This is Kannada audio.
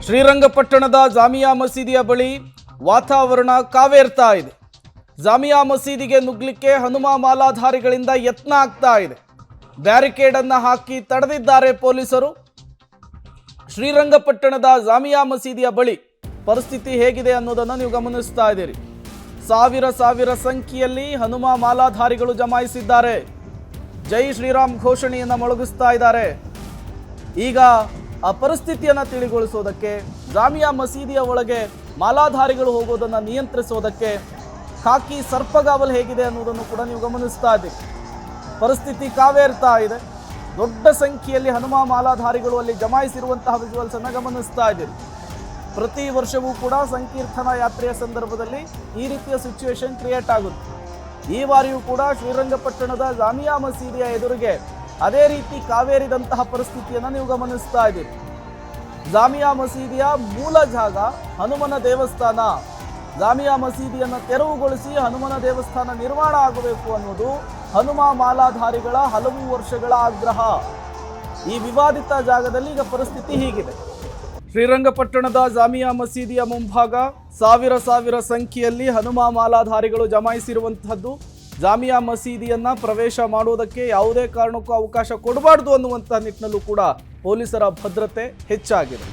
ಶ್ರೀರಂಗಪಟ್ಟಣದ ಜಾಮಿಯಾ ಮಸೀದಿಯ ಬಳಿ ವಾತಾವರಣ ಕಾವೇರ್ತಾ ಇದೆ. ಜಾಮಿಯಾ ಮಸೀದಿಗೆ ನುಗ್ಲಿಕ್ಕೆ ಹನುಮ ಮಾಲಾಧಾರಿಗಳಿಂದ ಯತ್ನ ಆಗ್ತಾ ಇದೆ. ಬ್ಯಾರಿಕೇಡ್ ಅನ್ನು ಹಾಕಿ ತಡೆದಿದ್ದಾರೆ ಪೊಲೀಸರು. ಶ್ರೀರಂಗಪಟ್ಟಣದ ಜಾಮಿಯಾ ಮಸೀದಿಯ ಬಳಿ ಪರಿಸ್ಥಿತಿ ಹೇಗಿದೆ ಅನ್ನೋದನ್ನು ನೀವು ಗಮನಿಸ್ತಾ ಇದ್ದೀರಿ. ಸಾವಿರ ಸಂಖ್ಯೆಯಲ್ಲಿ ಹನುಮ ಮಾಲಾಧಾರಿಗಳು ಜಮಾಯಿಸಿದ್ದಾರೆ. ಜೈ ಶ್ರೀರಾಮ್ ಘೋಷಣೆಯನ್ನು ಮೊಳಗಿಸ್ತಾ ಇದ್ದಾರೆ. ಈಗ ಆ ಪರಿಸ್ಥಿತಿಯನ್ನು ತಿಳಿಗೊಳಿಸೋದಕ್ಕೆ, ಜಾಮಿಯಾ ಮಸೀದಿಯ ಒಳಗೆ ಮಾಲಾಧಾರಿಗಳು ಹೋಗೋದನ್ನು ನಿಯಂತ್ರಿಸೋದಕ್ಕೆ ಖಾಕಿ ಸರ್ಪಗಾವಲು ಹೇಗಿದೆ ಅನ್ನೋದನ್ನು ಕೂಡ ನೀವು ಗಮನಿಸ್ತಾ ಇದ್ದೀರಿ. ಪರಿಸ್ಥಿತಿ ಕಾವೇರ್ತಾ ಇದೆ. ದೊಡ್ಡ ಸಂಖ್ಯೆಯಲ್ಲಿ ಹನುಮ ಮಾಲಾಧಾರಿಗಳು ಅಲ್ಲಿ ಜಮಾಯಿಸಿರುವಂತಹ ವಿಜುವಲ್ಸ್ ಅನ್ನು ಗಮನಿಸ್ತಾ ಇದ್ದೀರಿ. ಪ್ರತಿ ವರ್ಷವೂ ಕೂಡ ಸಂಕೀರ್ತನ ಯಾತ್ರೆಯ ಸಂದರ್ಭದಲ್ಲಿ ಈ ರೀತಿಯ ಸಿಚುವೇಶನ್ ಕ್ರಿಯೇಟ್ ಆಗುತ್ತೆ. ಈ ಬಾರಿಯೂ ಕೂಡ ಶ್ರೀರಂಗಪಟ್ಟಣದ ಜಾಮಿಯಾ ಮಸೀದಿಯ ಎದುರಿಗೆ ಅದೇ ರೀತಿ ಕಾವೇರಿದಂತಹ ಪರಿಸ್ಥಿತಿಯನ್ನು ನೀವು ಗಮನಿಸ್ತಾ ಇದ್ದೀರಿ. ಜಾಮಿಯಾ ಮಸೀದಿಯ ಮೂಲ ಜಾಗ ಹನುಮನ ದೇವಸ್ಥಾನ. ಜಾಮಿಯಾ ಮಸೀದಿಯನ್ನು ತೆರವುಗೊಳಿಸಿ ಹನುಮನ ದೇವಸ್ಥಾನ ನಿರ್ಮಾಣ ಆಗಬೇಕು ಅನ್ನೋದು ಹನುಮ ಮಾಲಾಧಾರಿಗಳ ಹಲವು ವರ್ಷಗಳ ಆಗ್ರಹ. ಈ ವಿವಾದಿತ ಜಾಗದಲ್ಲಿ ಈಗ ಪರಿಸ್ಥಿತಿ ಹೀಗಿದೆ. ಶ್ರೀರಂಗಪಟ್ಟಣದ ಜಾಮಿಯಾ ಮಸೀದಿಯ ಮುಂಭಾಗ ಸಾವಿರ ಸಂಖ್ಯೆಯಲ್ಲಿ ಹನುಮ ಮಾಲಾಧಾರಿಗಳು ಜಮಾಯಿಸಿರುವಂತಹದ್ದು. ಜಾಮಿಯಾ ಮಸೀದಿಯನ್ನ ಪ್ರವೇಶ ಮಾಡುವುದಕ್ಕೆ ಯಾವುದೇ ಕಾರಣಕ್ಕೂ ಅವಕಾಶ ಕೊಡಬಾರ್ದು ಅನ್ನುವಂತಹ ನಿಟ್ಟಿನಲ್ಲೂ ಕೂಡ ಪೊಲೀಸರ ಭದ್ರತೆ ಹೆಚ್ಚಾಗಿದೆ.